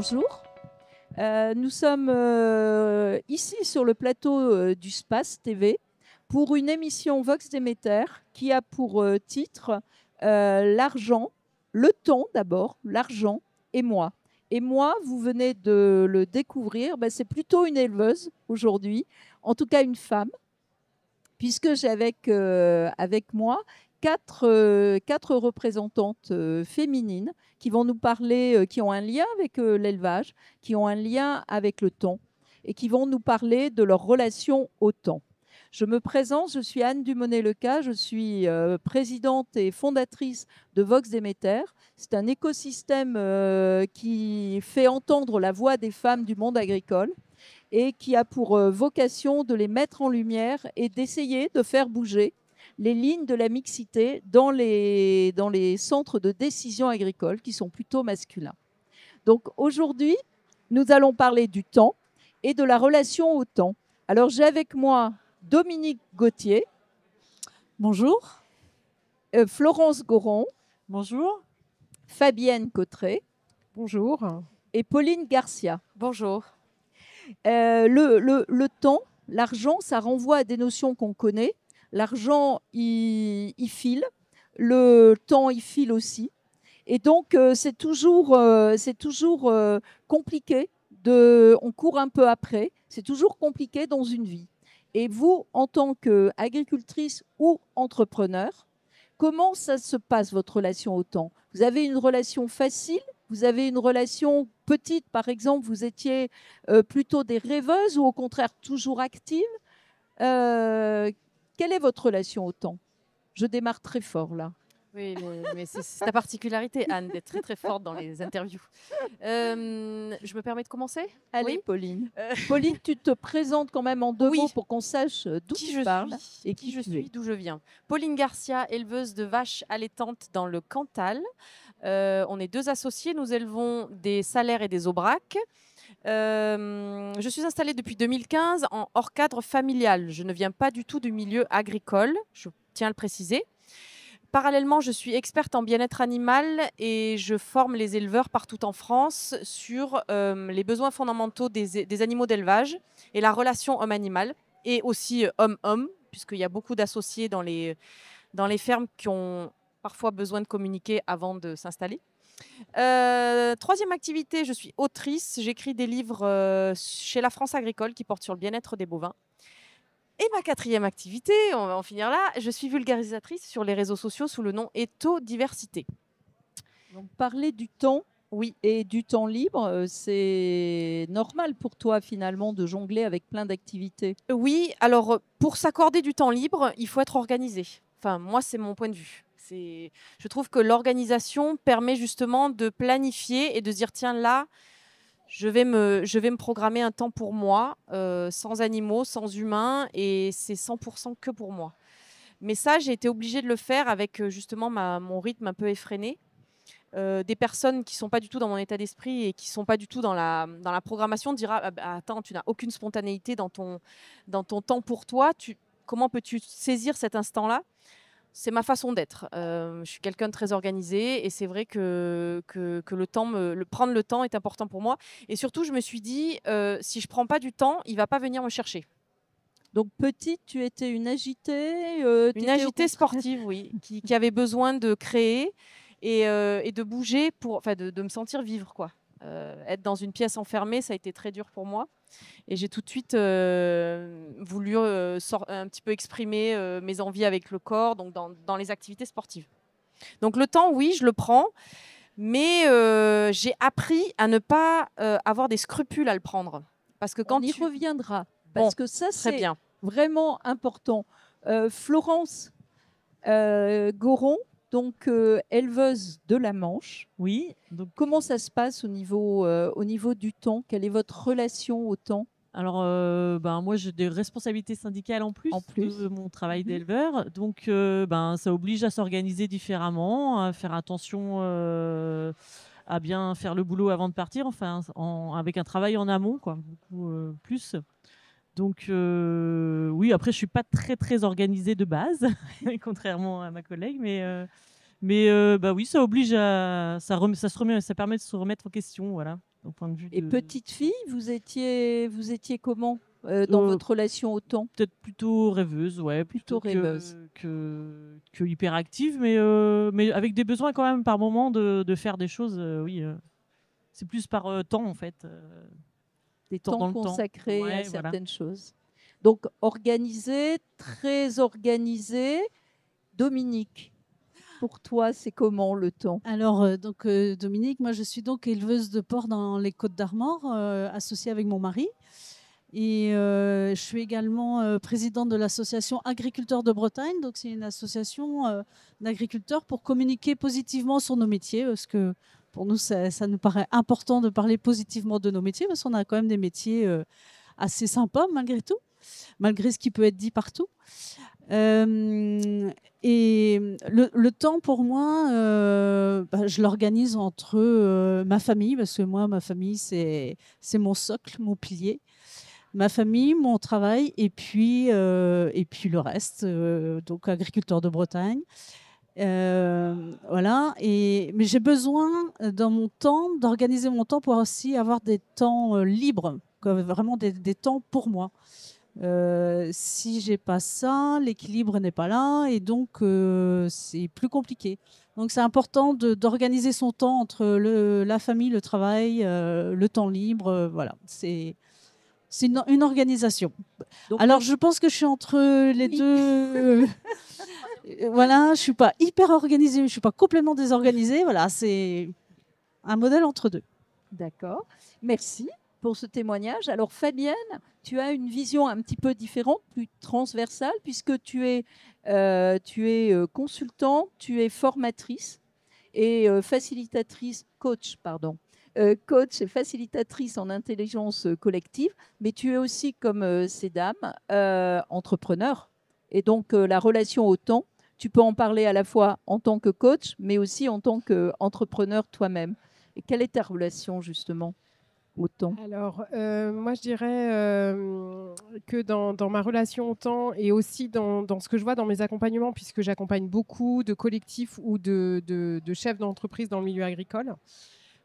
bonjour. Nous sommes ici sur le plateau du Space TV pour une émission Vox Demeter qui a pour titre l'argent, le temps d'abord, l'argent et moi. Et moi, vous venez de le découvrir, c'est plutôt une éleveuse aujourd'hui, en tout cas une femme, puisque j'ai avec moi quatre représentantes féminines qui vont nous parler, qui ont un lien avec l'élevage, qui ont un lien avec le temps et qui vont nous parler de leur relation au temps. Je me présente, je suis Anne Dumonet-Leca, je suis présidente et fondatrice de Vox Demeter. C'est un écosystème qui fait entendre la voix des femmes du monde agricole et qui a pour vocation de les mettre en lumière et d'essayer de faire bouger les lignes de la mixité dans les centres de décision agricole qui sont plutôt masculins. Donc aujourd'hui, nous allons parler du temps et de la relation au temps. Alors j'ai avec moi Dominique Gauthier. Bonjour. Florence Goron. Bonjour. Fabienne Cotret. Bonjour. Et Pauline Garcia. Bonjour. Le temps, l'argent, ça renvoie à des notions qu'on connaît. L'argent, il file. Le temps, il file aussi. Et donc, c'est toujours compliqué. On court un peu après. C'est toujours compliqué dans une vie. Et vous, en tant qu'agricultrice ou entrepreneur, comment ça se passe, votre relation au temps? Vous avez une relation facile? Vous avez une relation petite, par exemple, vous étiez plutôt des rêveuses ou au contraire toujours actives? Quelle est votre relation au temps? Je démarre très fort là. Oui, mais c'est ta particularité, Anne, d'être très très forte dans les interviews. Je me permets de commencer? Allez, oui. Pauline. Pauline, tu te présentes quand même en deux mots pour qu'on sache d'où tu parles et qui je suis, d'où je viens. Pauline Garcia, éleveuse de vaches allaitantes dans le Cantal. On est deux associés, nous élevons des salaires et des aubracs. Je suis installée depuis 2015 en hors cadre familial. Je ne viens pas du tout du milieu agricole, je tiens à le préciser. Parallèlement, je suis experte en bien-être animal et je forme les éleveurs partout en France sur les besoins fondamentaux des animaux d'élevage et la relation homme-animal et aussi homme-homme, puisqu'il y a beaucoup d'associés dans les fermes qui ont parfois besoin de communiquer avant de s'installer. Troisième activité, je suis autrice. J'écris des livres chez La France Agricole qui portent sur le bien-être des bovins. Et ma quatrième activité, on va en finir là, je suis vulgarisatrice sur les réseaux sociaux sous le nom Éthodiversité. Donc parler du temps, oui, et du temps libre, c'est normal pour toi finalement de jongler avec plein d'activités? Oui, alors pour s'accorder du temps libre, il faut être organisé. Enfin, moi, c'est mon point de vue. Je trouve que l'organisation permet justement de planifier et de se dire, tiens, là, je vais me programmer un temps pour moi, sans animaux, sans humains, et c'est 100% que pour moi. Mais ça, j'ai été obligée de le faire avec justement mon rythme un peu effréné. Des personnes qui ne sont pas du tout dans mon état d'esprit et qui ne sont pas du tout dans la programmation dira ah, bah, attends, tu n'as aucune spontanéité dans ton temps pour toi. Comment peux-tu saisir cet instant-là? C'est ma façon d'être. Je suis quelqu'un de très organisé et c'est vrai que le temps, prendre le temps est important pour moi. Et surtout, je me suis dit, si je ne prends pas du temps, il ne va pas venir me chercher. Donc petite, tu étais une agitée Une agitée sportive, oui, qui avait besoin de créer et de bouger, de me sentir vivre, quoi. Être dans une pièce enfermée, ça a été très dur pour moi. Et j'ai tout de suite voulu un petit peu exprimer mes envies avec le corps, donc dans les activités sportives. Donc le temps, oui, je le prends, mais j'ai appris à ne pas avoir des scrupules à le prendre. Parce que quand on y reviendra, parce que ça, c'est vraiment important. Florence Goron, donc éleveuse de la Manche. Oui. Donc comment ça se passe au niveau du temps? Quelle est votre relation au temps? Alors, moi, j'ai des responsabilités syndicales en plus de mon travail d'éleveur. Donc, ça oblige à s'organiser différemment, à faire attention à bien faire le boulot avant de partir, enfin, avec un travail en amont, quoi, beaucoup plus. Donc, oui, après, je ne suis pas très, très organisée de base, contrairement à ma collègue, mais oui, ça oblige ça permet de se remettre en question, voilà. Au point de vue Et petite fille, vous étiez comment dans votre relation au temps? Peut-être plutôt rêveuse, ouais. Plutôt rêveuse. Que hyperactive, mais avec des besoins quand même par moment de faire des choses, oui. C'est plus par temps, en fait. Des temps consacrés ouais, à certaines choses. Donc, organisée, très organisée. Dominique, pour toi, c'est comment le temps? Alors, Dominique, moi je suis donc éleveuse de porcs dans les Côtes-d'Armor, associée avec mon mari. Et je suis également présidente de l'association Agriculteurs de Bretagne. Donc, c'est une association d'agriculteurs pour communiquer positivement sur nos métiers. Parce que pour nous, ça nous paraît important de parler positivement de nos métiers. Parce qu'on a quand même des métiers assez sympas malgré tout, malgré ce qui peut être dit partout. Et le temps pour moi, je l'organise entre ma famille, parce que moi, ma famille, c'est mon socle, mon pilier. Ma famille, mon travail, et puis le reste, donc agriculteur de Bretagne. Voilà. Mais j'ai besoin dans mon temps d'organiser mon temps pour aussi avoir des temps libres, vraiment des temps pour moi. Si j'ai pas ça, l'équilibre n'est pas là et donc c'est plus compliqué. Donc c'est important d'organiser son temps entre la famille, le travail, le temps libre. Voilà, c'est une organisation. Donc, alors je pense que je suis entre les deux. Voilà, je suis pas hyper organisée, mais je suis pas complètement désorganisée. Voilà, c'est un modèle entre deux. D'accord. Merci pour ce témoignage. Alors Fabienne, tu as une vision un petit peu différente, plus transversale, puisque tu es consultante, tu es formatrice et facilitatrice, coach et facilitatrice en intelligence collective, mais tu es aussi, comme ces dames, entrepreneur. Et donc la relation au temps, tu peux en parler à la fois en tant que coach, mais aussi en tant qu'entrepreneur toi-même. Et quelle est ta relation justement au temps? Alors, moi, je dirais que dans ma relation au temps et aussi dans ce que je vois dans mes accompagnements, puisque j'accompagne beaucoup de collectifs ou de chefs d'entreprise dans le milieu agricole,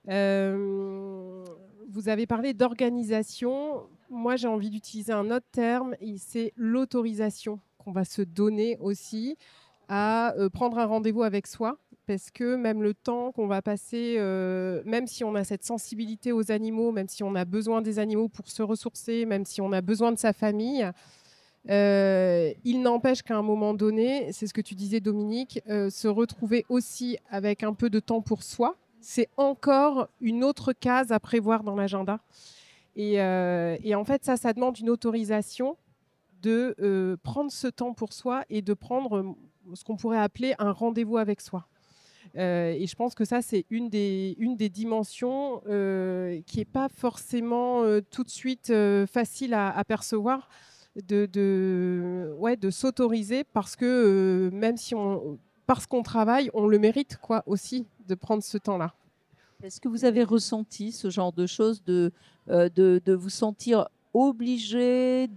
vous avez parlé d'organisation. Moi, j'ai envie d'utiliser un autre terme, et c'est l'autorisation qu'on va se donner aussi à prendre un rendez-vous avec soi. Parce que même le temps qu'on va passer, même si on a cette sensibilité aux animaux, même si on a besoin des animaux pour se ressourcer, même si on a besoin de sa famille, il n'empêche qu'à un moment donné, c'est ce que tu disais Dominique, se retrouver aussi avec un peu de temps pour soi, c'est encore une autre case à prévoir dans l'agenda. Et en fait, ça demande une autorisation de prendre ce temps pour soi et de prendre ce qu'on pourrait appeler un rendez-vous avec soi. Et je pense que ça, c'est une des dimensions qui n'est pas forcément tout de suite facile à percevoir, de s'autoriser parce que même si parce qu'on travaille, on le mérite quoi, aussi de prendre ce temps-là. Est-ce que vous avez ressenti ce genre de choses, de vous sentir obligé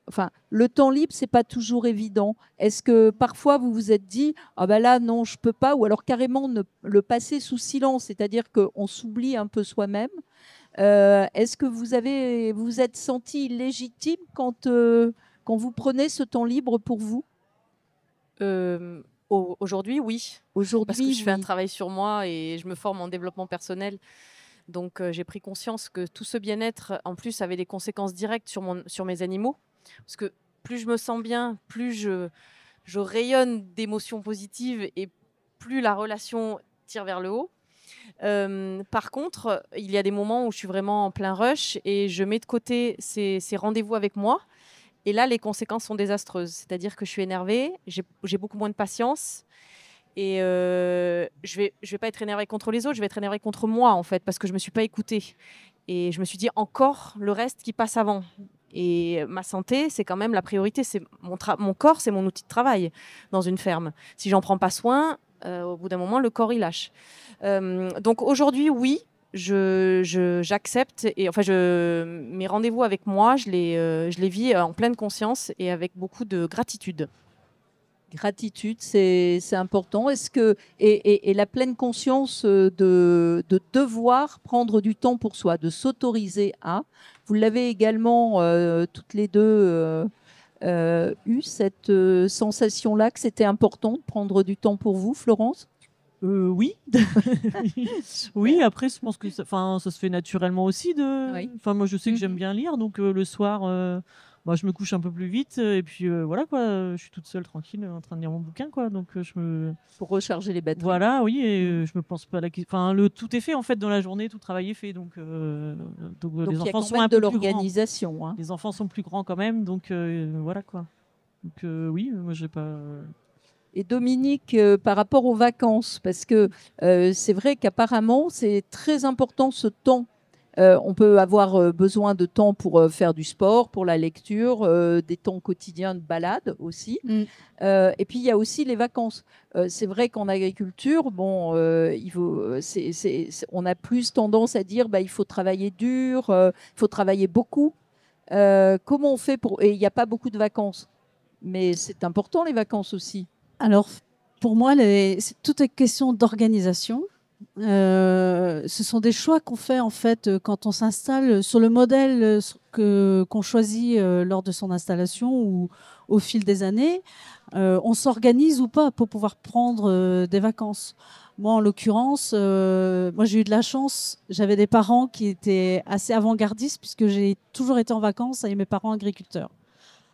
Enfin, le temps libre, c'est pas toujours évident. Est-ce que parfois vous vous êtes dit ah ben là non je peux pas, ou alors carrément le passer sous silence, c'est-à-dire qu'on s'oublie un peu soi-même. Est-ce que vous vous êtes senti légitime quand vous prenez ce temps libre pour vous? Aujourd'hui, oui. Parce que je fais un travail sur moi et je me forme en développement personnel. Donc j'ai pris conscience que tout ce bien-être, en plus, avait des conséquences directes sur mes animaux. Parce que plus je me sens bien, plus je rayonne d'émotions positives et plus la relation tire vers le haut. Par contre, il y a des moments où je suis vraiment en plein rush et je mets de côté ces rendez-vous avec moi. Et là, les conséquences sont désastreuses. C'est-à-dire que je suis énervée, j'ai beaucoup moins de patience. Et je vais pas être énervée contre les autres, je vais être énervée contre moi, en fait, parce que je me suis pas écoutée. Et je me suis dit, encore le reste qui passe avant. Et ma santé, c'est quand même la priorité. C'est mon corps, c'est mon outil de travail dans une ferme. Si j'en prends pas soin, au bout d'un moment, le corps, il lâche. Donc aujourd'hui, oui, j'accepte. Et enfin, mes rendez-vous avec moi, je les vis en pleine conscience et avec beaucoup de gratitude. Gratitude, c'est important. Est-ce que et la pleine conscience de devoir prendre du temps pour soi, de s'autoriser à. Vous l'avez également toutes les deux eu cette sensation-là que c'était important de prendre du temps pour vous, Florence? Oui. Oui, après, je pense que ça se fait naturellement aussi. Oui. Moi, je sais que j'aime bien lire, donc le soir, je me couche un peu plus vite, et puis voilà, quoi. Je suis toute seule, tranquille, en train de lire mon bouquin, quoi. Donc, Pour recharger les batteries. Voilà, oui, et je me pense pas à la question. Enfin, tout est fait, en fait, dans la journée, tout le travail est fait. Donc les enfants sont un peu plus grands. L'organisation. Hein. Les enfants sont plus grands quand même, donc voilà, quoi. Donc oui, moi, j'ai pas... Et Dominique, par rapport aux vacances, parce que c'est vrai qu'apparemment, c'est très important ce temps. On peut avoir besoin de temps pour faire du sport, pour la lecture, des temps quotidiens de balade aussi. Et puis, il y a aussi les vacances. C'est vrai qu'en agriculture, bon, on a plus tendance à dire il faut travailler dur, il faut travailler beaucoup. Comment on fait pour... Et il n'y a pas beaucoup de vacances. Mais c'est important, les vacances aussi. Alors, pour moi, tout est question d'organisation. Ce sont des choix qu'on fait en fait quand on s'installe sur le modèle qu'on choisit lors de son installation ou au fil des années. On s'organise ou pas pour pouvoir prendre des vacances. Moi, en l'occurrence, moi j'ai eu de la chance. J'avais des parents qui étaient assez avant-gardistes puisque j'ai toujours été en vacances avec mes parents agriculteurs.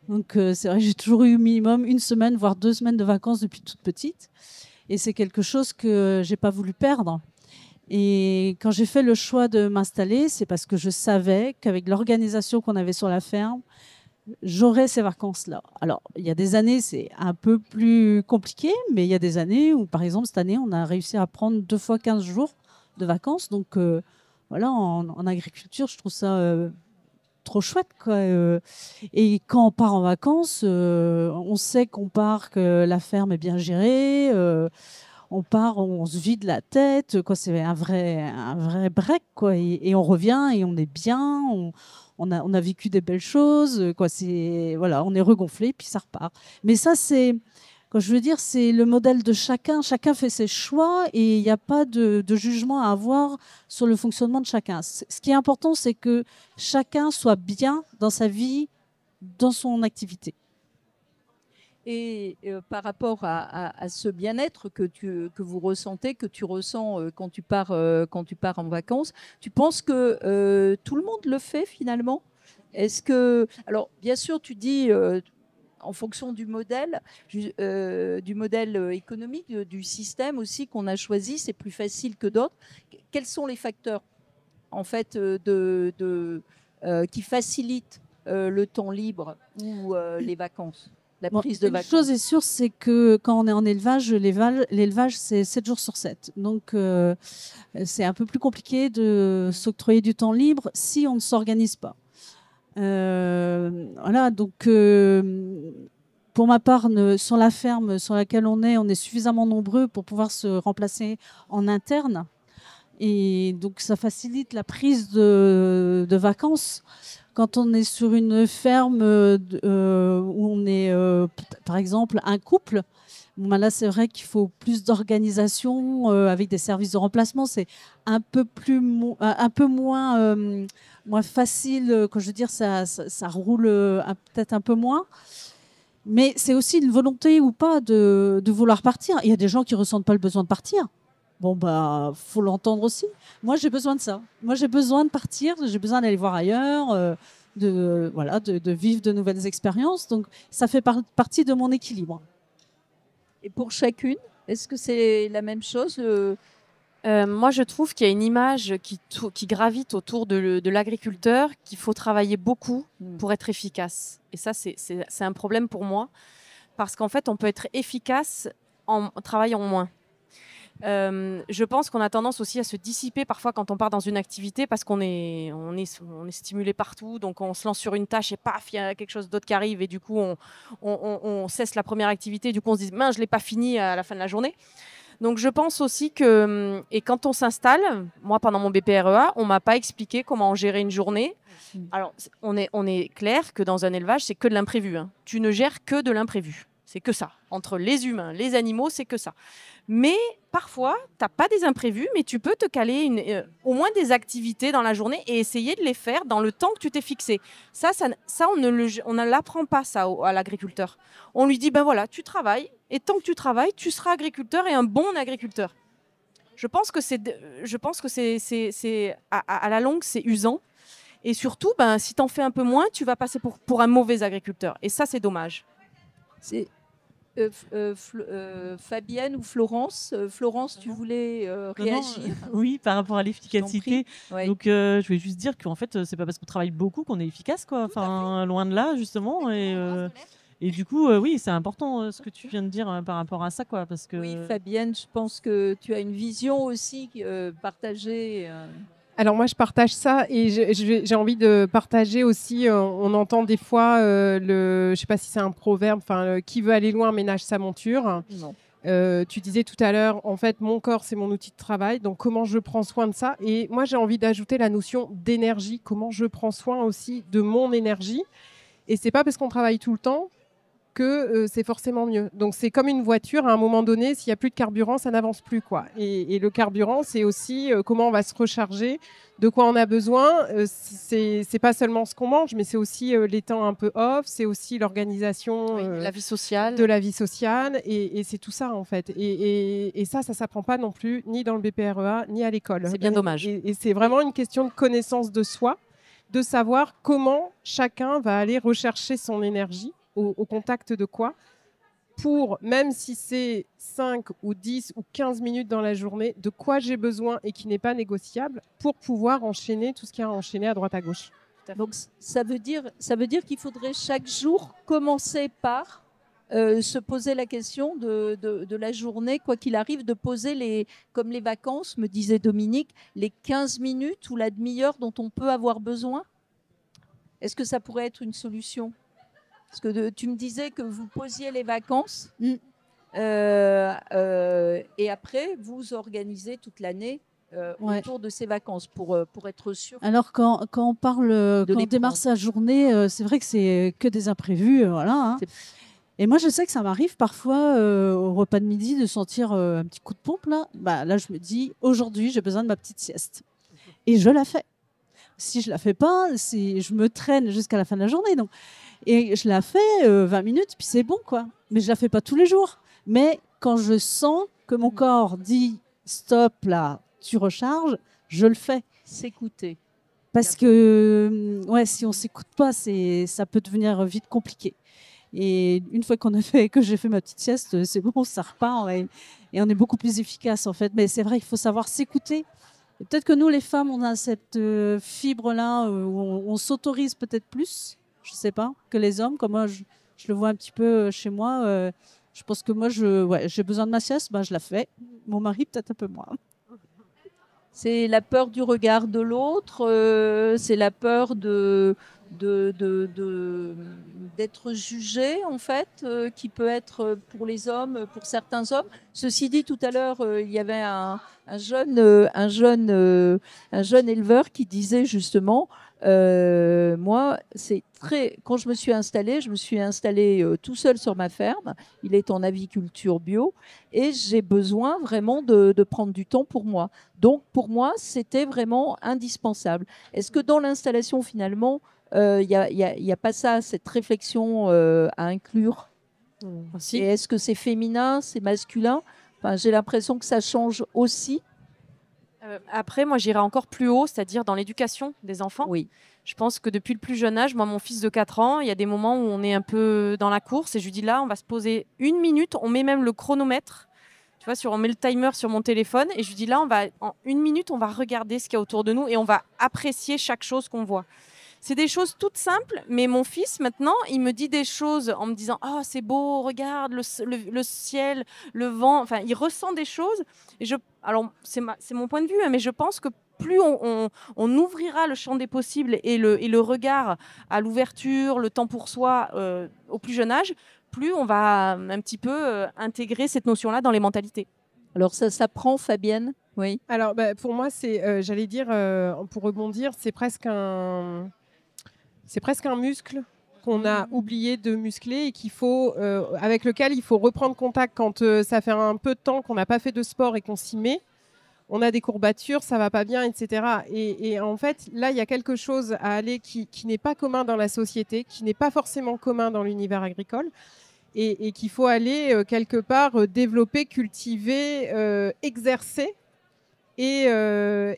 Donc c'est vrai que j'ai toujours eu minimum 1 semaine, voire 2 semaines de vacances depuis toute petite. Et c'est quelque chose que j'ai pas voulu perdre. Et quand j'ai fait le choix de m'installer, c'est parce que je savais qu'avec l'organisation qu'on avait sur la ferme, j'aurais ces vacances-là. Alors, il y a des années, c'est un peu plus compliqué, mais il y a des années où, par exemple, cette année, on a réussi à prendre 2 fois 15 jours de vacances. Donc, voilà, en agriculture, je trouve ça trop chouette, quoi. Et quand on part en vacances, on sait qu'on part, que la ferme est bien gérée. On part, on se vide la tête, quoi. C'est un vrai break, quoi. Et on revient et on est bien. On a vécu des belles choses, quoi. Voilà, on est regonflé puis ça repart. Mais ça, quand je veux dire, c'est le modèle de chacun. Chacun fait ses choix et il n'y a pas de jugement à avoir sur le fonctionnement de chacun. Ce qui est important, c'est que chacun soit bien dans sa vie, dans son activité. Et par rapport à ce bien-être que vous ressentez, que tu ressens quand tu pars en vacances, tu penses que tout le monde le fait finalement? Est-ce que... Alors, bien sûr, tu dis... en fonction du modèle économique, du système aussi qu'on a choisi, c'est plus facile que d'autres. Quels sont les facteurs en fait qui facilitent le temps libre ou les vacances, la prise de vacances? Une chose est sûre, c'est que quand on est en élevage, l'élevage c'est 7 jours sur 7. Donc c'est un peu plus compliqué de s'octroyer du temps libre si on ne s'organise pas. Voilà, donc pour ma part, sur la ferme sur laquelle on est suffisamment nombreux pour pouvoir se remplacer en interne. Et donc, ça facilite la prise de vacances. Quand on est sur une ferme où on est, par exemple, un couple, là, c'est vrai qu'il faut plus d'organisation avec des services de remplacement. C'est un peu moins facile. Quand je veux dire, ça roule peut-être un peu moins. Mais c'est aussi une volonté ou pas de vouloir partir. Il y a des gens qui ne ressentent pas le besoin de partir. Bon, faut l'entendre aussi. Moi, j'ai besoin de ça. Moi, j'ai besoin de partir. J'ai besoin d'aller voir ailleurs, de vivre de nouvelles expériences. Donc, ça fait partie de mon équilibre. Et pour chacune, est-ce que c'est la même chose Moi, je trouve qu'il y a une image qui gravite autour de l'agriculteur, qu'il faut travailler beaucoup pour être efficace. Et ça, c'est un problème pour moi, parce qu'en fait, on peut être efficace en travaillant moins. Je pense qu'on a tendance aussi à se dissiper parfois quand on part dans une activité parce qu'on est stimulé partout, donc on se lance sur une tâche et paf, il y a quelque chose d'autre qui arrive et du coup on cesse la première activité, du coup on se dit mince, je l'ai pas fini à la fin de la journée. Donc je pense aussi que, et quand on s'installe, moi pendant mon BPREA, on m'a pas expliqué comment gérer une journée. Alors on est clair que dans un élevage, c'est que de l'imprévu, hein. Tu ne gères que de l'imprévu. C'est que ça. Entre les humains, les animaux, c'est que ça. Mais parfois, tu n'as pas des imprévus, mais tu peux te caler au moins des activités dans la journée et essayer de les faire dans le temps que tu t'es fixé. Ça on ne l'apprend pas ça à l'agriculteur. On lui dit, ben voilà, tu travailles, et tant que tu travailles, tu seras agriculteur et un bon agriculteur. Je pense que à la longue, c'est usant. Et surtout, si tu en fais un peu moins, tu vas passer pour un mauvais agriculteur. Et ça, c'est dommage. C'est Fabienne ou Florence. Florence, tu voulais réagir? Oui, par rapport à l'efficacité. Ouais. Donc, je vais juste dire qu'en fait, c'est pas parce qu'on travaille beaucoup qu'on est efficace, quoi. Enfin, loin de là, justement. Et du coup, oui, c'est important ce que tu viens de dire par rapport à ça, quoi, parce que. Oui, Fabienne, je pense que tu as une vision aussi partagée. Alors moi, je partage ça et j'ai envie de partager aussi, on entend des fois, je ne sais pas si c'est un proverbe, qui veut aller loin ménage sa monture. Non. Tu disais tout à l'heure, en fait, mon corps, c'est mon outil de travail, donc comment je prends soin de ça? Et moi, j'ai envie d'ajouter la notion d'énergie, comment je prends soin aussi de mon énergie. Et c'est pas parce qu'on travaille tout le temps que c'est forcément mieux. Donc c'est comme une voiture, à un moment donné, s'il n'y a plus de carburant, ça n'avance plus, quoi. Et le carburant, c'est aussi comment on va se recharger, de quoi on a besoin. C'est pas seulement ce qu'on mange, mais c'est aussi les temps un peu off, c'est aussi l'organisation la vie sociale. de la vie sociale, et c'est tout ça en fait. Et ça s'apprend pas non plus, ni dans le BPREA, ni à l'école. C'est bien dommage. Et c'est vraiment une question de connaissance de soi, de savoir comment chacun va aller rechercher son énergie, au contact de quoi, pour, même si c'est 5 ou 10 ou 15 minutes dans la journée, de quoi j'ai besoin et qui n'est pas négociable pour pouvoir enchaîner tout ce qu'il y a à enchaîner à droite à gauche. Donc ça veut dire qu'il faudrait chaque jour commencer par se poser la question de la journée, quoi qu'il arrive, de poser comme les vacances, me disait Dominique, les 15 minutes ou la demi-heure dont on peut avoir besoin. Est-ce que ça pourrait être une solution? Parce que tu me disais que vous posiez les vacances et après, vous organisez toute l'année autour de ces vacances pour être sûr. Alors, quand on parle, quand on démarre sa journée, c'est vrai que c'est que des imprévus. Voilà, hein. Et moi, je sais que ça m'arrive parfois au repas de midi de sentir un petit coup de pompe. Là, je me dis, aujourd'hui, j'ai besoin de ma petite sieste. Et je la fais. Si je ne la fais pas, je me traîne jusqu'à la fin de la journée. Donc. Et je la fais 20 minutes, puis c'est bon, quoi. Mais je la fais pas tous les jours. Mais quand je sens que mon corps dit stop, là, tu recharges, je le fais. S'écouter. Parce que si on s'écoute pas, ça peut devenir vite compliqué. Et une fois que j'ai fait ma petite sieste, c'est bon, ça repart et on est beaucoup plus efficace, en fait. Mais c'est vrai, il faut savoir s'écouter. Et peut-être que nous, les femmes, on a cette fibre-là où on s'autorise peut-être plus. Je ne sais pas, que les hommes, comme moi, je le vois un petit peu chez moi. Je pense que moi, j'ai besoin de ma sieste, je la fais. Mon mari, peut-être un peu moins. C'est la peur du regard de l'autre, c'est la peur d'être jugé, en fait, qui peut être pour les hommes, pour certains hommes. Ceci dit, tout à l'heure, il y avait un jeune éleveur qui disait justement... moi, quand je me suis installée tout seul sur ma ferme. Il est en aviculture bio et j'ai besoin vraiment de prendre du temps pour moi. Donc, pour moi, c'était vraiment indispensable. Est-ce que dans l'installation, finalement, il n'y a pas ça, cette réflexion à inclure? Si. Et est-ce que c'est féminin, c'est masculin? J'ai l'impression que ça change aussi. Après, moi, j'irai encore plus haut, c'est-à-dire dans l'éducation des enfants. Oui. Je pense que depuis le plus jeune âge, moi, mon fils de 4 ans, il y a des moments où on est un peu dans la course et je lui dis là, on va se poser 1 minute, on met même le chronomètre, tu vois, on met le timer sur mon téléphone et je lui dis là, en 1 minute, on va regarder ce qu'il y a autour de nous et on va apprécier chaque chose qu'on voit. C'est des choses toutes simples, mais mon fils, maintenant, il me dit des choses en me disant « Oh, c'est beau, regarde le ciel, le vent. » Enfin, il ressent des choses. Et alors, c'est mon point de vue, hein, mais je pense que plus on ouvrira le champ des possibles et le regard à l'ouverture, le temps pour soi au plus jeune âge, plus on va un petit peu intégrer cette notion-là dans les mentalités. Alors, ça s'apprend, Fabienne? Oui. Alors, pour moi, j'allais dire, pour rebondir, c'est presque un muscle qu'on a oublié de muscler et avec lequel il faut reprendre contact quand ça fait un peu de temps qu'on n'a pas fait de sport et qu'on s'y met. On a des courbatures, ça va pas bien, etc. Et en fait, là, il y a quelque chose à aller qui n'est pas commun dans la société, qui n'est pas forcément commun dans l'univers agricole, et qu'il faut aller quelque part développer, cultiver, exercer et un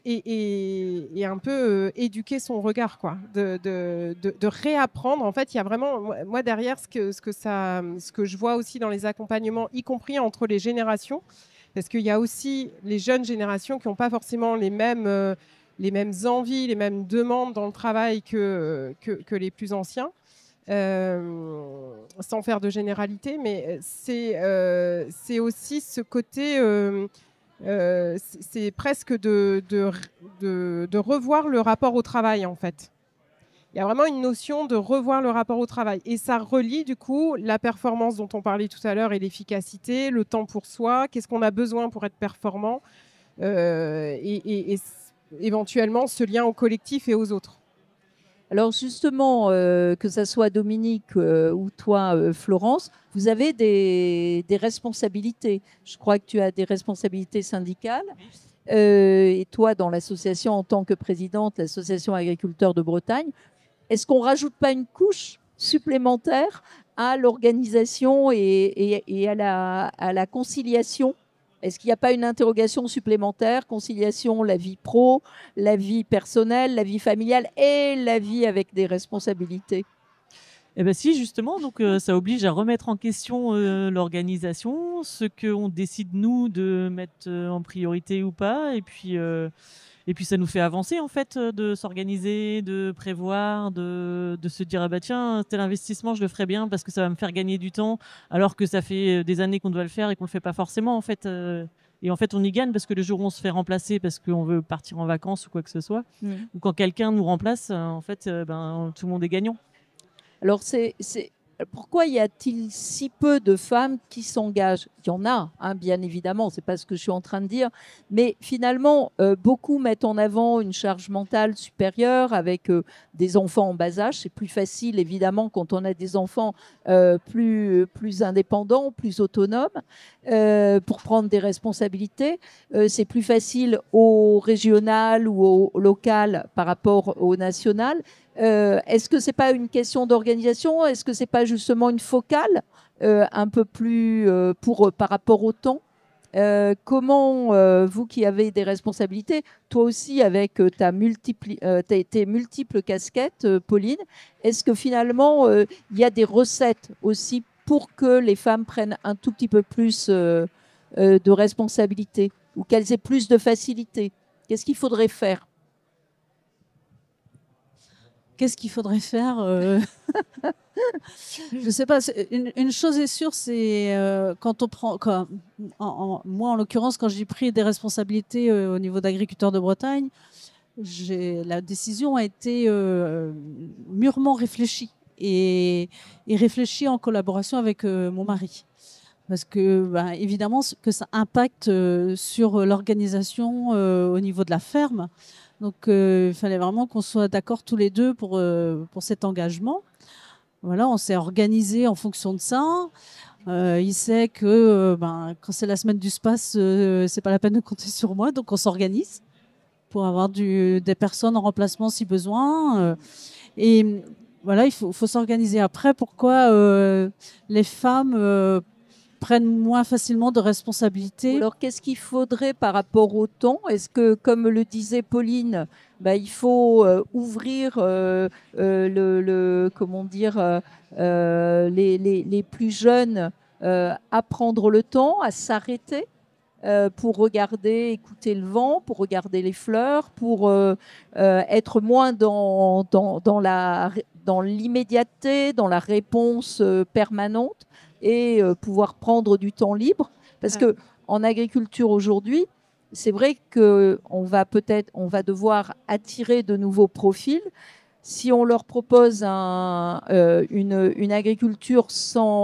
peu éduquer son regard, quoi, de réapprendre. En fait, il y a vraiment, moi derrière, ce que je vois aussi dans les accompagnements, y compris entre les générations, parce qu'il y a aussi les jeunes générations qui n'ont pas forcément les mêmes envies, les mêmes demandes dans le travail que les plus anciens, sans faire de généralité, mais c'est aussi ce côté, c'est presque de revoir le rapport au travail, en fait. Il y a vraiment une notion de revoir le rapport au travail. Et ça relie, du coup, la performance dont on parlait tout à l'heure et l'efficacité, le temps pour soi, qu'est-ce qu'on a besoin pour être performant, et éventuellement ce lien au collectif et aux autres. Alors justement, que ça soit Dominique ou toi, Florence, vous avez des responsabilités. Je crois que tu as des responsabilités syndicales. Et toi, dans l'association, en tant que présidente, l'Association agriculteurs de Bretagne, est-ce qu'on ne rajoute pas une couche supplémentaire à l'organisation et à la conciliation? Est-ce qu'il n'y a pas une interrogation supplémentaire, conciliation, la vie pro, la vie personnelle, la vie familiale et la vie avec des responsabilités? Eh bien si, justement, donc ça oblige à remettre en question l'organisation, ce qu'on décide, nous, de mettre en priorité ou pas. Et puis ça nous fait avancer, en fait, de s'organiser, de prévoir, de se dire ah bah tiens, tel investissement, je le ferai bien parce que ça va me faire gagner du temps, alors que ça fait des années qu'on doit le faire et qu'on ne le fait pas forcément, en fait. Et en fait, on y gagne parce que le jour où on se fait remplacer parce qu'on veut partir en vacances ou quoi que ce soit, ou quand quelqu'un nous remplace, en fait, tout le monde est gagnant. Alors, pourquoi y a-t-il si peu de femmes qui s'engagent? Il y en a, hein, bien évidemment, c'est pas ce que je suis en train de dire, mais finalement, beaucoup mettent en avant une charge mentale supérieure avec des enfants en bas âge. C'est plus facile, évidemment, quand on a des enfants plus indépendants, plus autonomes, pour prendre des responsabilités. C'est plus facile au régional ou au local par rapport au national. Est-ce que ce n'est pas une question d'organisation? Est-ce que ce n'est pas justement une focale un peu plus par rapport au temps? Comment, vous qui avez des responsabilités, toi aussi avec tes multiples casquettes, Pauline, est-ce que finalement il y a des recettes aussi pour que les femmes prennent un tout petit peu plus de responsabilités ou qu'elles aient plus de facilité? Qu'est-ce qu'il faudrait faire? Qu'est-ce qu'il faudrait faire Je ne sais pas. Une chose est sûre, c'est quand on prend... moi, en l'occurrence, quand j'ai pris des responsabilités au niveau d'agriculteurs de Bretagne, la décision a été mûrement réfléchie et réfléchie en collaboration avec mon mari. Parce que, évidemment, que ça impacte sur l'organisation au niveau de la ferme. Donc, il fallait vraiment qu'on soit d'accord tous les deux pour cet engagement. Voilà, on s'est organisé en fonction de ça. Il sait que quand c'est la semaine du SPACE, c'est pas la peine de compter sur moi. Donc, on s'organise pour avoir des personnes en remplacement si besoin. Et voilà, il faut s'organiser. Après, pourquoi les femmes prennent moins facilement de responsabilités? Alors, qu'est-ce qu'il faudrait par rapport au temps? Est-ce que, comme le disait Pauline, il faut ouvrir les plus jeunes à prendre le temps, à s'arrêter pour regarder, écouter le vent, pour regarder les fleurs, pour être moins dans l'immédiateté, dans la réponse permanente, et pouvoir prendre du temps libre. Parce que en agriculture aujourd'hui, c'est vrai qu'on va devoir attirer de nouveaux profils. Si on leur propose une agriculture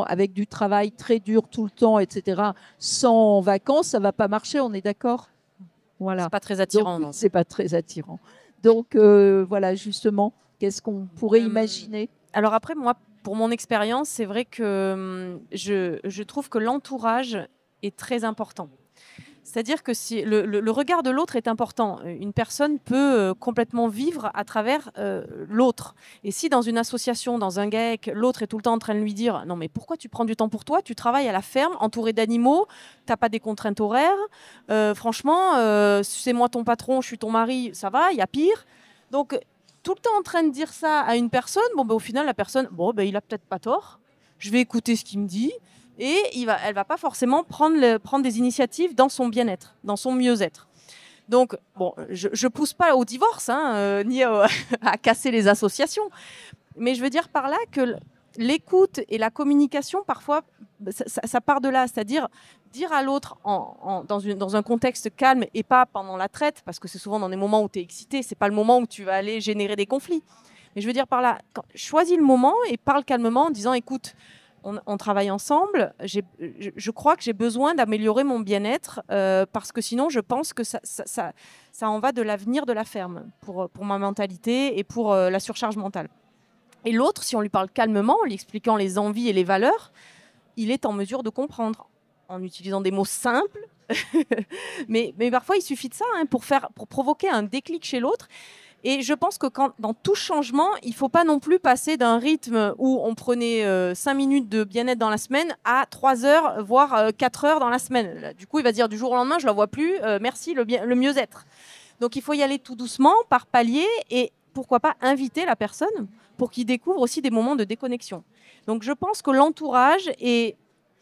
avec du travail très dur tout le temps, etc., sans vacances, ça ne va pas marcher, on est d'accord? Voilà. C'est pas très attirant, non? C'est pas très attirant. Donc, voilà, justement, qu'est-ce qu'on pourrait imaginer? Alors après, moi, pour mon expérience, c'est vrai que je trouve que l'entourage est très important. C'est-à-dire que si le regard de l'autre est important. Une personne peut complètement vivre à travers l'autre. Et si dans une association, dans un GAEC, l'autre est tout le temps en train de lui dire « Non mais pourquoi tu prends du temps pour toi? Tu travailles à la ferme, entouré d'animaux, tu n'as pas des contraintes horaires. Franchement, c'est moi ton patron, je suis ton mari, ça va, il y a pire. » Donc, tout le temps en train de dire ça à une personne, au final, la personne, il a peut-être pas tort. Je vais écouter ce qu'il me dit. Et elle va pas forcément prendre des initiatives dans son bien-être, dans son mieux-être. Donc, je pousse pas au divorce, ni à casser les associations. Mais je veux dire par là que l'écoute et la communication, parfois, ça part de là. C'est-à-dire dire à l'autre dans un contexte calme et pas pendant la traite, parce que c'est souvent dans des moments où tu es excité, c'est pas le moment où tu vas aller générer des conflits. Mais je veux dire par là, choisis le moment et parle calmement en disant, écoute, on travaille ensemble, je crois que j'ai besoin d'améliorer mon bien-être parce que sinon je pense que ça en va de l'avenir de la ferme pour ma mentalité et pour la surcharge mentale. Et l'autre, si on lui parle calmement, en lui expliquant les envies et les valeurs, il est en mesure de comprendre en utilisant des mots simples. mais parfois il suffit de ça pour provoquer un déclic chez l'autre. Et je pense que dans tout changement, il ne faut pas non plus passer d'un rythme où on prenait 5 minutes de bien-être dans la semaine à 3 heures, voire 4 heures dans la semaine. Là, du coup, il va dire du jour au lendemain, je ne la vois plus, merci, le mieux-être. Donc, il faut y aller tout doucement, par palier, et pourquoi pas inviter la personne pour qu'il découvre aussi des moments de déconnexion. Donc, je pense que l'entourage et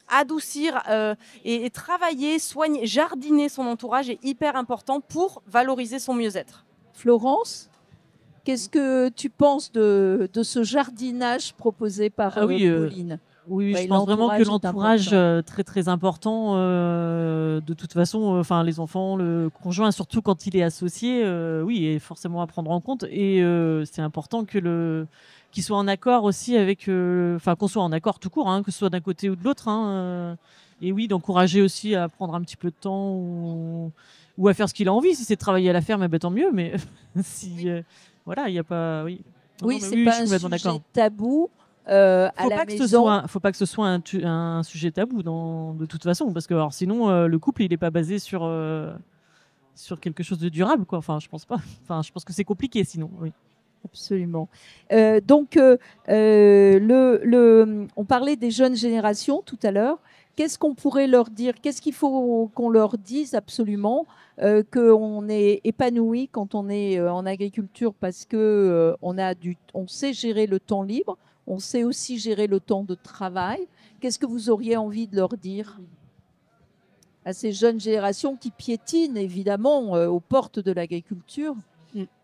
adoucir et travailler, soigner, jardiner son entourage est hyper important pour valoriser son mieux-être. Florence, qu'est-ce que tu penses de ce jardinage proposé par Pauline? Oui, je pense vraiment que l'entourage est très très important. De toute façon, les enfants, le conjoint, surtout quand il est associé, est forcément à prendre en compte. Et c'est important qu'il soit en accord aussi avec, qu'on soit en accord tout court, que ce soit d'un côté ou de l'autre. Et oui, d'encourager aussi à prendre un petit peu de temps ou à faire ce qu'il a envie. Si c'est de travailler à la ferme, tant mieux. Mais si, voilà, il n'y a pas. Oui, c'est pas un sujet tabou. Faut pas que ce soit un sujet tabou de toute façon, parce que sinon le couple il est pas basé sur quelque chose de durable, quoi. Je pense pas. Je pense que c'est compliqué sinon. Oui. Absolument. Donc, on parlait des jeunes générations tout à l'heure. Qu'est-ce qu'on pourrait leur dire? Qu'est-ce qu'il faut qu'on leur dise absolument qu'on est épanoui quand on est en agriculture parce que on sait gérer le temps libre, on sait aussi gérer le temps de travail. Qu'est-ce que vous auriez envie de leur dire à ces jeunes générations qui piétinent évidemment aux portes de l'agriculture?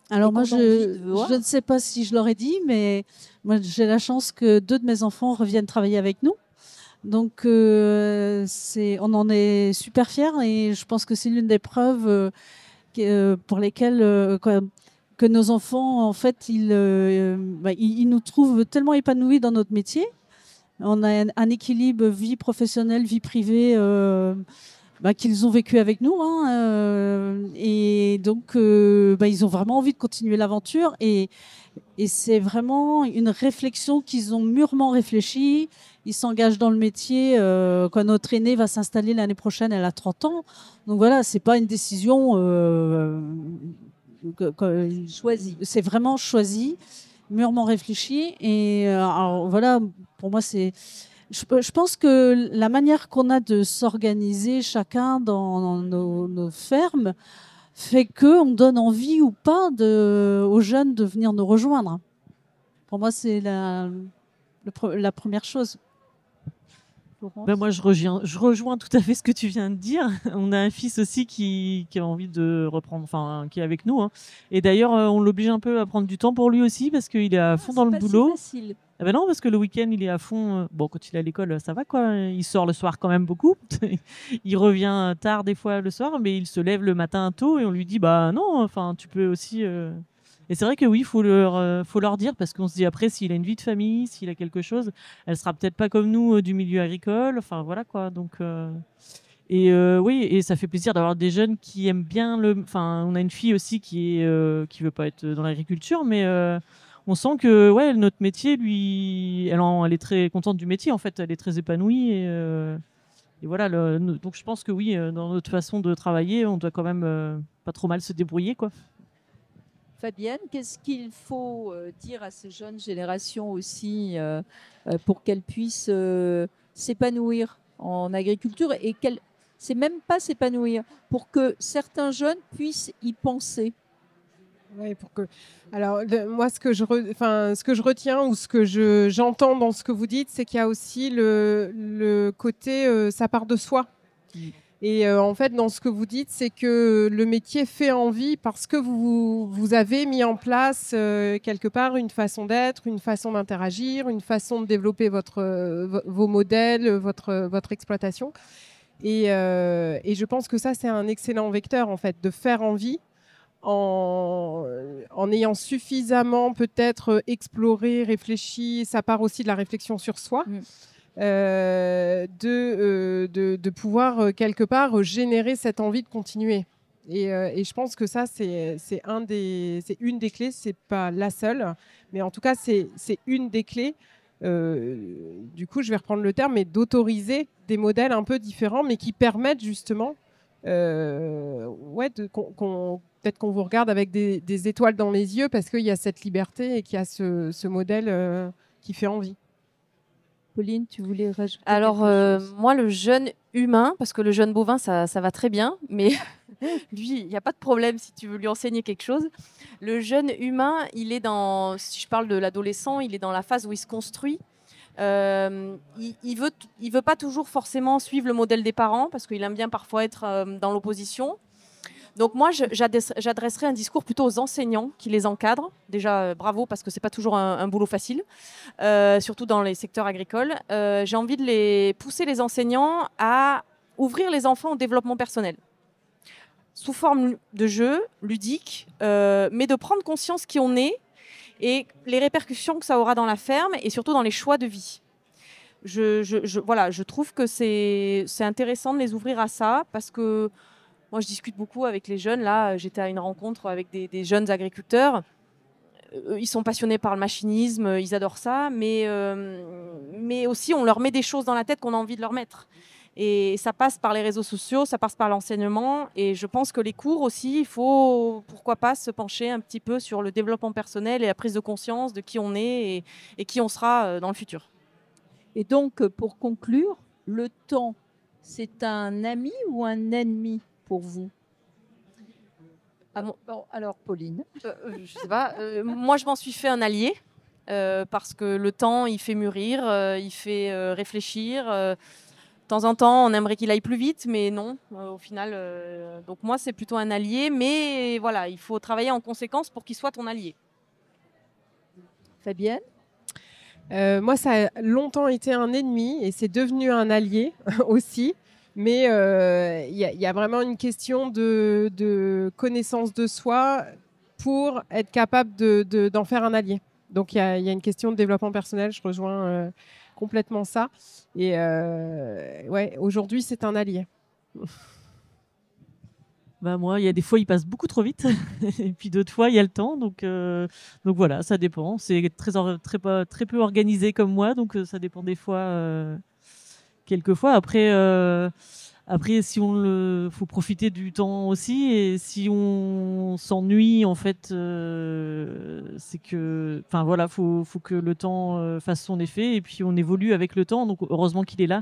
Alors moi, je ne sais pas si je l'aurais dit, mais moi j'ai la chance que 2 de mes enfants reviennent travailler avec nous. Donc on en est super fiers et je pense que c'est l'une des preuves pour lesquelles que nos enfants, en fait, ils nous trouvent tellement épanouis dans notre métier. On a un équilibre vie professionnelle, vie privée qu'ils ont vécu avec nous. Et donc, ils ont vraiment envie de continuer l'aventure. Et c'est vraiment une réflexion qu'ils ont mûrement réfléchie. Ils s'engagent dans le métier. Quand notre aînée va s'installer l'année prochaine, elle a 30 ans. Donc voilà, c'est pas une décision choisie. C'est vraiment choisi, mûrement réfléchi. Et alors, voilà, pour moi, c'est... Je pense que la manière qu'on a de s'organiser chacun dans nos fermes fait qu'on donne envie ou pas aux jeunes de venir nous rejoindre. Pour moi, c'est la première chose. Moi, je rejoins tout à fait ce que tu viens de dire. On a un fils aussi qui a envie de reprendre, qui est avec nous. Et d'ailleurs, on l'oblige un peu à prendre du temps pour lui aussi parce qu'il est à fond dans le boulot. C'est facile. Non, parce que le week-end, il est à fond. Quand il est à l'école, ça va, quoi. Il sort le soir quand même beaucoup. Il revient tard des fois le soir, mais il se lève le matin tôt et on lui dit, non, tu peux aussi... Et c'est vrai que oui, faut leur dire, parce qu'on se dit après, s'il a une vie de famille, s'il a quelque chose, elle sera peut-être pas comme nous du milieu agricole. Voilà, quoi. Donc... oui, et ça fait plaisir d'avoir des jeunes qui aiment bien on a une fille aussi qui veut pas être dans l'agriculture, mais on sent que notre métier, lui, elle est très contente du métier, en fait, elle est très épanouie. Et voilà, donc je pense que oui, dans notre façon de travailler, on doit quand même pas trop mal se débrouiller, quoi. Fabienne, qu'est-ce qu'il faut dire à ces jeunes générations aussi pour qu'elles puissent s'épanouir en agriculture et c'est même pas s'épanouir, pour que certains jeunes puissent y penser? Ouais, alors, moi, ce que je retiens ou ce que j'entends dans ce que vous dites, c'est qu'il y a aussi le côté ça part de soi. Et en fait, dans ce que vous dites, c'est que le métier fait envie parce que vous avez mis en place quelque part une façon d'être, une façon d'interagir, une façon de développer vos modèles, votre exploitation. Et je pense que ça, c'est un excellent vecteur, en fait, de faire envie en ayant suffisamment peut-être exploré, réfléchi. Ça part aussi de la réflexion sur soi. De pouvoir quelque part générer cette envie de continuer. Et je pense que ça, c'est une des clés. C'est pas la seule, mais en tout cas, c'est une des clés. Du coup, je vais reprendre le terme, mais d'autoriser des modèles un peu différents, mais qui permettent justement, peut-être qu'on vous regarde avec des étoiles dans les yeux parce qu'il y a cette liberté et qu'il y a ce modèle qui fait envie. Pauline, tu voulais rajouter Alors, quelque chose? moi, le jeune humain, parce que le jeune bovin, ça va très bien, mais lui, il n'y a pas de problème si tu veux lui enseigner quelque chose. Le jeune humain, il est si je parle de l'adolescent, il est dans la phase où il se construit. Il veut pas toujours forcément suivre le modèle des parents, parce qu'il aime bien parfois être dans l'opposition. Donc moi, j'adresserai un discours plutôt aux enseignants qui les encadrent. Déjà, bravo, parce que c'est pas toujours un boulot facile, surtout dans les secteurs agricoles. J'ai envie de pousser les enseignants à ouvrir les enfants au développement personnel, sous forme de jeu ludique, mais de prendre conscience qui on est et les répercussions que ça aura dans la ferme et surtout dans les choix de vie. Je trouve que c'est intéressant de les ouvrir à ça parce que moi, je discute beaucoup avec les jeunes. Là, j'étais à une rencontre avec des jeunes agriculteurs. Ils sont passionnés par le machinisme, ils adorent ça, mais aussi on leur met des choses dans la tête qu'on a envie de leur mettre. Et ça passe par les réseaux sociaux, ça passe par l'enseignement. Et je pense que les cours aussi, il faut, pourquoi pas, se pencher un petit peu sur le développement personnel et la prise de conscience de qui on est et qui on sera dans le futur. Et donc, pour conclure, le temps, c'est un ami ou un ennemi pour vous? Alors, Pauline. Je sais pas. Moi, je m'en suis fait un allié parce que le temps, il fait mûrir, il fait réfléchir. De temps en temps, on aimerait qu'il aille plus vite, mais non, au final. Donc moi, c'est plutôt un allié, mais voilà, il faut travailler en conséquence pour qu'il soit ton allié. Fabienne? Moi, ça a longtemps été un ennemi et c'est devenu un allié aussi. Mais il y a vraiment une question de connaissance de soi pour être capable d'en faire un allié. Donc, il y a une question de développement personnel. Je rejoins complètement ça. Et aujourd'hui, c'est un allié. Moi, il y a des fois, il passe beaucoup trop vite. Et puis d'autres fois, il y a le temps. Donc voilà, ça dépend. C'est très peu organisé comme moi. Donc ça dépend des fois. Quelquefois, après, si faut profiter du temps aussi, et si on s'ennuie, en fait, c'est que, enfin voilà, faut que le temps fasse son effet, et puis on évolue avec le temps. Donc heureusement qu'il est là.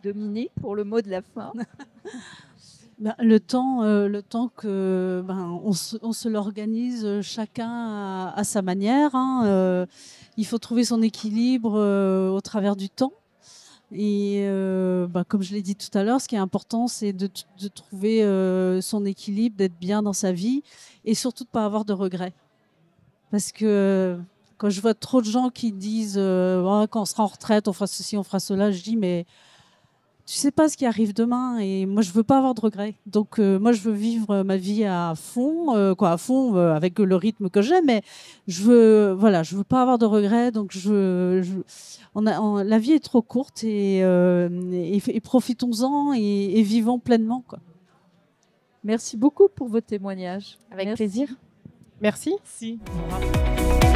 Dominique, pour le mot de la fin. Le temps que on se l'organise chacun à sa manière. Il faut trouver son équilibre au travers du temps. Et comme je l'ai dit tout à l'heure, ce qui est important, c'est de trouver son équilibre, d'être bien dans sa vie et surtout de ne pas avoir de regrets. Parce que quand je vois trop de gens qui disent quand on sera en retraite, on fera ceci, on fera cela, je dis mais tu sais pas ce qui arrive demain et moi je veux pas avoir de regrets. Donc moi je veux vivre ma vie à fond, avec le rythme que j'ai, mais je veux pas avoir de regrets. Donc la vie est trop courte et profitons-en et vivons pleinement, quoi. Merci beaucoup pour vos témoignages. Avec plaisir. Merci. Si. Au revoir.